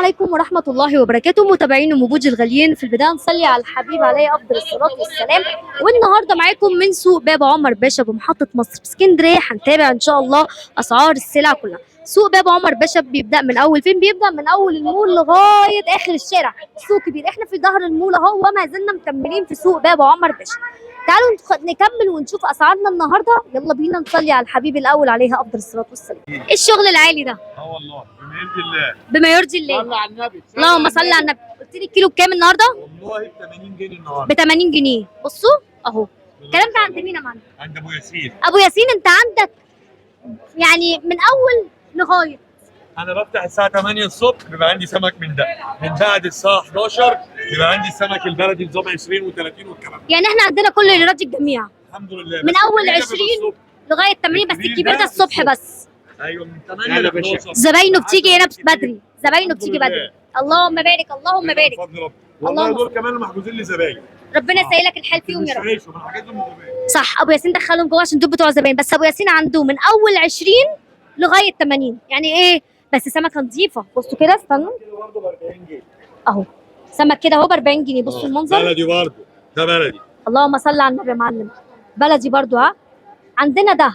عليكم ورحمة الله وبركاته متابعين وموجود الغاليين. في البداية نصلي على الحبيب عليه أفضل الصلاة والسلام. والنهاردة معاكم من سوق باب عمر باشا بمحطة مصر باسكندرية. هنتابع إن شاء الله أسعار السلع كلها. سوق باب عمر باشا بيبدأ من أول فين؟ بيبدأ من أول المول لغاية آخر الشارع. سوق كبير، إحنا في ظهر المول أهو وما زلنا مكملين في سوق باب عمر باشا. تعالوا نكمل ونشوف أسعارنا النهاردة. يلا بينا نصلي على الحبيب الأول عليه أفضل الصلاة والسلام. إيه الشغل العالي ده؟ والله بما يرضي الله. بما يرضي الله. صلى على النبي. اللهم صل على النبي. قلت لي الكيلو بكام النهارده؟ والله ب 80 جنيه النهارده. ب 80 جنيه. بصوا اهو. الكلام ده عند مين يا معلم؟ عند ابو ياسين. ابو ياسين انت عندك يعني من اول لغايه. انا بفتح الساعه 8 الصبح بيبقى عندي سمك من ده، من بعد الساعه 11 بيبقى عندي السمك البلدي نظام 20 و30 والكلام ده. يعني احنا عندنا كل اللي يراضي الجميع. الحمد لله. من اول 20 لغايه 80 بس الكبير ده الصبح بس. ايوه من 8 ل 11. زباينه بتيجي هنا بدري، زباينه بتيجي بدري. اللهم بارك اللهم بارك. والله دول كمان محجوزين لي زباين. ربنا يسهلك الحال فيهم يا رب. زباين. صح، ابو ياسين دخلهم جوه عشان دول بتوع زباين، بس ابو ياسين عنده من اول 20 لغايه 80. يعني ايه؟ بس سمكه نظيفه. بصوا كده استنوا اهو سمك كده اهو ب 40 جنيه. بصوا المنظر. بلدي برضه، ده بلدي. اللهم صل على النبي يا معلم. بلدي برضه. ها، عندنا ده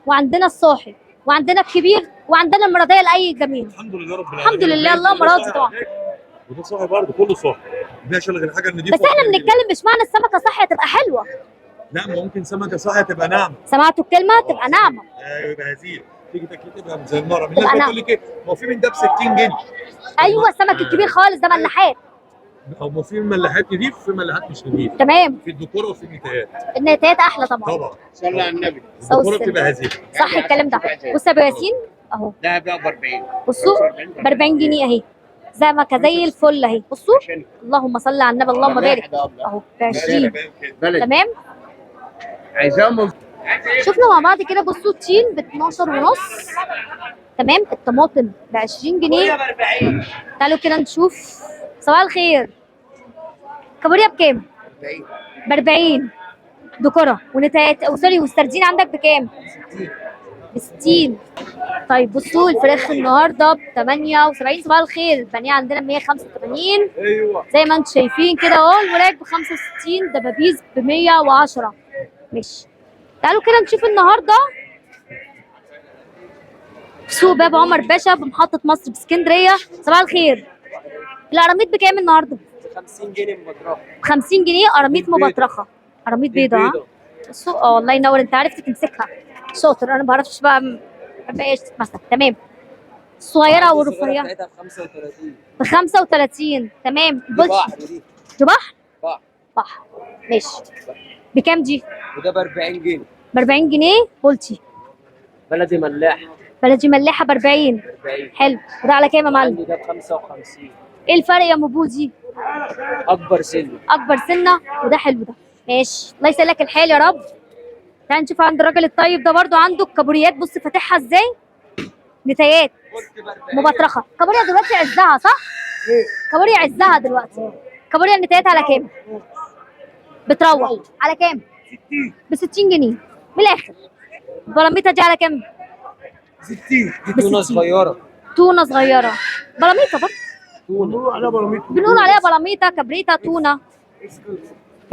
وعندنا الصاحب وعندنا الكبير وعندنا المرضيه لاي جميل. الحمد لله رب العالمين. الحمد لله اللهم راضي طبعا. وده صاحي برضه، كله صاحي. ده شغل الحاجه النضيفه. بس احنا بنتكلم مش معنى السمكه صاحيه تبقى حلوه. لا، ممكن سمكه صاحيه تبقى ناعمه. سمعتوا الكلمه؟ تبقى ناعمه. ايوه يبقى هزيل. تيجي تاكل تبقى زي النار. الناس بتقول لك ايه؟ هو في من ده ب 60 جنيه. ايوه السمك الكبير خالص ده ملاحات. هو في ملاحات نضيف وفي ملاحات مش نضيف. تمام. في الديكور وفي النتايات. النتايات احلى طبعا. طبعا. صلى على النبي. الديكور بتبقى هزيل. صح الكلام ده. بص يا ابو ياسين اهو. ده بقى ب 40. بصوا ب 40 جنيه اهي. سمكه زي الفل اهي. بصوا اللهم صل على النبي اللهم بارك. اهو ب 20. تمام. عايزاهم. شفنا مع بعض كده. بصوا التين ب 12 ونص. تمام. الطماطم ب 20 جنيه. تعالوا كده نشوف. صباح الخير. كابوريا بكام؟ ب 40. دكرة ونتايات سوري والسردين عندك بكام؟ ب 60. طيب بصوا الفراخ النهارده ب 78. صباح الخير. البانيه عندنا ب 185. ايوه زي ما انتم شايفين كده اهو. الوراك ب 65. دبابيس ب 110. ماشي. تعالوا كده نشوف النهارده في سوق باب عمر باشا بمحطة مصر باسكندرية. صباح الخير. القراميط بكام النهارده؟ 50 جنيه مبطرخه. ب 50 جنيه قراميط مبطرخه. قراميط بيضة. ها؟ السوق الله ينور. انت عرفت تمسكها. شاطر. انا ما بعرفش بقى ما بقاش تتمسك. تمام. الصغيرة والرفيعة ب 35. تمام. بحر دي. دي بحر؟ بحر. بحر. ماشي. بكام دي؟ وده ب 40 جنيه. ب 40 جنيه بولتي. بلدي ملاح. بلدي ملاحة ب 40. 40. حلو. وده على كام يا معلم؟ عندي ده ب 55. ايه الفرق يا ام بودي؟ اكبر سن. اكبر سنه. وده حلو ده. ماشي. الله يسهلك الحال يا رب. تعال نشوف عند الراجل الطيب ده برضو عنده الكابوريات. بص فاتحها ازاي. نتايات مبطرخه. كابوريا دلوقتي عزها صح؟ كابوريا عزها دلوقتي. كابوريا النتايات على كام؟ بتروح على كام؟ 60. ب 60 جنيه من الاخر. البلاميطه دي على كام؟ 60. دي تونه صغيره. تونه صغيره. بلاميطه برضه. بنقول عليها براميط. بنقول عليها بلاميطه كبريته تونه.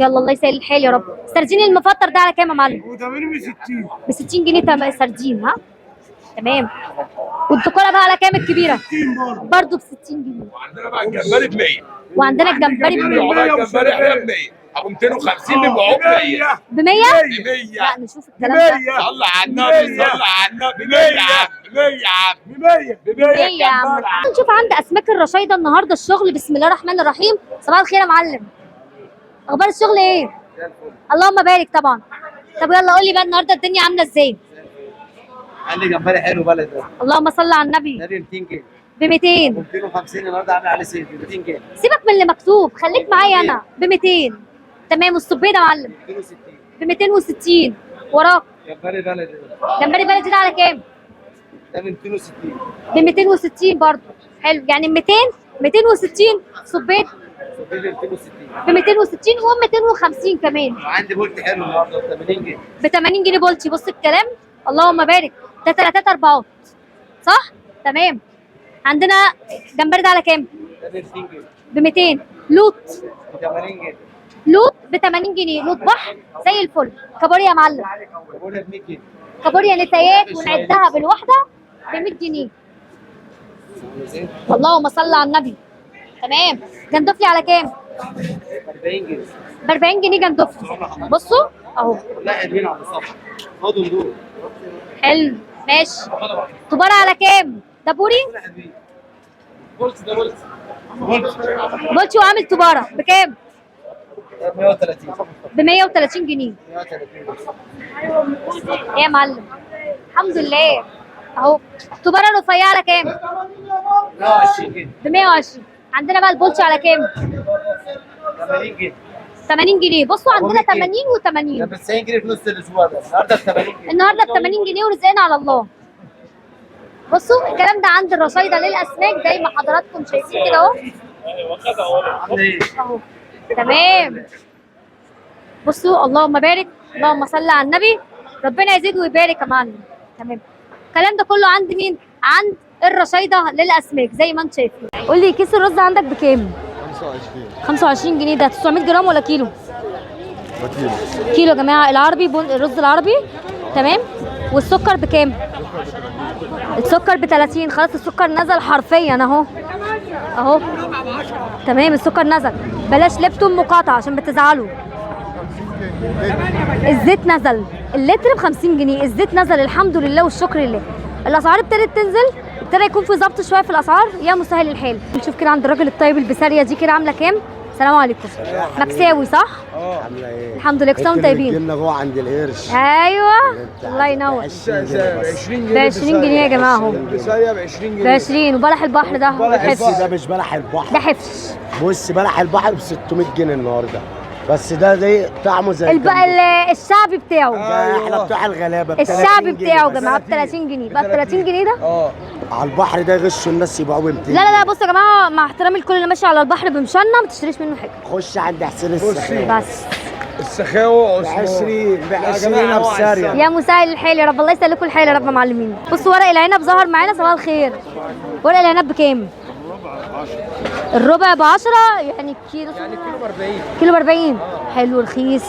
يلا الله يسهل الحال يا رب. السردين المفطر ده على كام يا معلم؟ وده ب 60. ب 60 جنيه تبقى سردين. ها تمام. والدكوره بقى على كام الكبيره؟ 60 برضه ب 60 جنيه. وعندنا بقى الجمبري ب 100. وعندنا الجمبري ب 100. الجمبري احنا ب 100. ابو 250 بيبيعوه ب 100. ب 100؟ ب 100. لا نشوف الكلام ده. صلى على النبي. صلى على النبي. ب 100 يا عم. ب 100 يا عم. ب 100. ب 100 100 يا عم. نشوف عند اسماك الرشايده النهارده الشغل. بسم الله الرحمن الرحيم. صباح الخير يا معلم. اخبار الشغل ايه؟ اللهم بارك طبعا. طب يلا قول لي بقى النهارده الدنيا عامله ازاي؟ عندي جمبري حلو بلد ده. اللهم صل على النبي. ده ب 200 جنيه. ب 200. 250 النهارده عامل عليه سيف ب 200 جنيه. سيبك من اللي مكتوب خليك معايا انا. ب 200. تمام. والصبيط يا معلم 260. ب 260. وراك جمبري بلدي ده. جمبري بلدي ده على كام؟ ده ب 260. ب 260 برضه. حلو. يعني 200 260. صبيط ب 260. ب 260 و 250 كمان. وعندي بولت حلو النهارده ب 80 جنيه. ب 80 جنيه بولتي. بص الكلام. اللهم بارك. ده 3 4 صح؟ تمام. عندنا جمبري ده على كام؟ ده ب 200 جنيه. ب 200. لوط ب 80 جنيه. لوط ب 80 جنيه. لوط بحر زي الفل. كابوريا يا معلم. كابوريا ب 100 جنيه. كابوريا نتايات ونعدها بالواحده ب 100 جنيه. اللهم صل على النبي. تمام. جندفلي على كام؟ ب 40 جنيه. ب 40 جنيه جندفلي. بصوا اهو. لا قادرين على الصف. خدوا دول. حلو ماشي. طبارة على كام؟ ده بوري؟ بولت ده بولت. بولت. بولتشو عامل طبارة بكام؟ ده ب 130. ب 130 جنيه. 130. ايه يا معلم؟ الحمد لله. اهو. طبارة رفيعة على كام؟ 120 جنيه. ب 120. عندنا بقى البولتشو على كام؟ 80 جنيه. 80 جنيه. بصوا عندنا 80 ده و80. ب 90 جنيه في نص الاسبوع ده. النهارده ب 80 جنيه. النهارده ب 80 جنيه ورزقنا على الله. بصوا الكلام ده عند الرشايدة للأسماك زي ما حضراتكم شايفين كده اهو. عامله ايه؟ اهو. تمام. بصوا اللهم بارك، اللهم صل على النبي. ربنا يزيد ويبارك يا معلم. تمام. الكلام ده كله عند مين؟ عند الرشايدة للأسماك زي ما انت شايفين. قول لي كيس الرز عندك بكام؟ 25 25 جنيه. ده 900 جرام ولا كيلو؟ بكيلو. كيلو يا جماعة. العربي الرز العربي. تمام. والسكر بكام؟ السكر ب 30. خلاص السكر نزل حرفيا اهو. اهو. تمام السكر نزل. بلاش لبتم مقاطعة عشان بتزعلوا. الزيت نزل. اللتر ب 50 جنيه. الزيت نزل الحمد لله والشكر لله. الاسعار ابتدت تنزل. ابتدى يكون في ضبط شويه في الاسعار. يا مسهل الحال. نشوف كده عند الراجل الطيب البساريه دي كده عامله كام. السلام عليكم. مكساوي صح؟ عامله ايه؟ الحمد لله. كل سنه وانتم طيبين. الجبنه جوه عند القرش. ايوه الله ينور. ب 20 جنيه يا جماعه اهو. بسارية ب 20 ب جنيه. 20. وبلح البحر ده بس بحفش. ده مش بلح البحر. ده حفش. بص بلح البحر ب 600 جنيه النهارده. بس ده زي طعمه زي الشعبي بتاعه. ده احنا بتوع الغلابه ب 30 الشعبي جنيه بتاعه يا بس. جماعه ب 30 جنيه. بقى ب 30 جنيه ده؟ اه على البحر ده يغشوا الناس يبيعوه ب 200. لا لا لا بصوا يا جماعه مع احترامي لكل اللي ماشي على البحر بمشنا ما تشتريش منه حاجه. خش عند حسين السخاوي بس السخاوة ب عثمان. 20 ب يا 20 جماعة هو بسارية. يا مسهل الحال يا رب. الله يسهل لكم الحال يا رب يا معلمين. بصوا ورق العنب ظهر معانا. صباح الخير. ورق العنب بكام؟ الربع ب 10 يعني الكيلو. يعني كيلو ب 40. كيلو ب 40. حلو رخيص.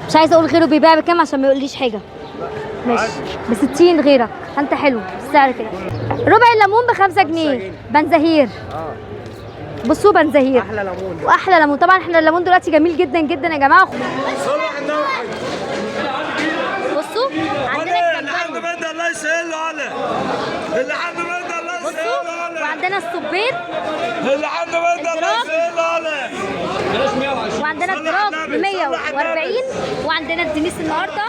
مش عايزه اقول غيره بيبيع بكام عشان ما يقوليش حاجه. ماشي ب 60 غيرك. انت حلو السعر كده. ربع الليمون ب 5 جنيه. بنزهير. بصوا بنزهير. احلى ليمون. واحلى ليمون. طبعا احنا الليمون دلوقتي جميل جدا جدا يا جماعه. بصوا عندنا الجمبري. الله يسهل على اللي عنده مادة الله بصوا وعندنا الصبيط. اللي عنده مادة الله يسهل على وعندنا الدراج ب 140. وعندنا الدنيس النهارده.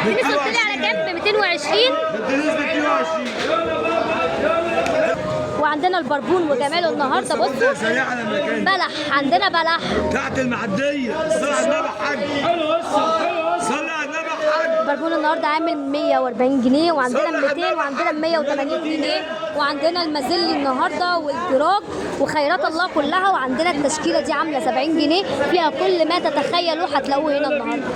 الدنيس قلت لي على كام؟ ب 220. وعندنا البربون وجماله النهارده. بصوا بلح. عندنا بلح تحت المعدية. صلى على النبي حاج. صلى على النبي حاج. البربون النهارده عامل 140 جنيه. وعندنا 200 وعندنا 180 جنيه. وعندنا المازلي النهارده والدراج وخيرات الله كلها. وعندنا التشكيله دي عامله 70 جنيه. فيها كل ما تتخيلوا هتلاقوه هنا النهارده.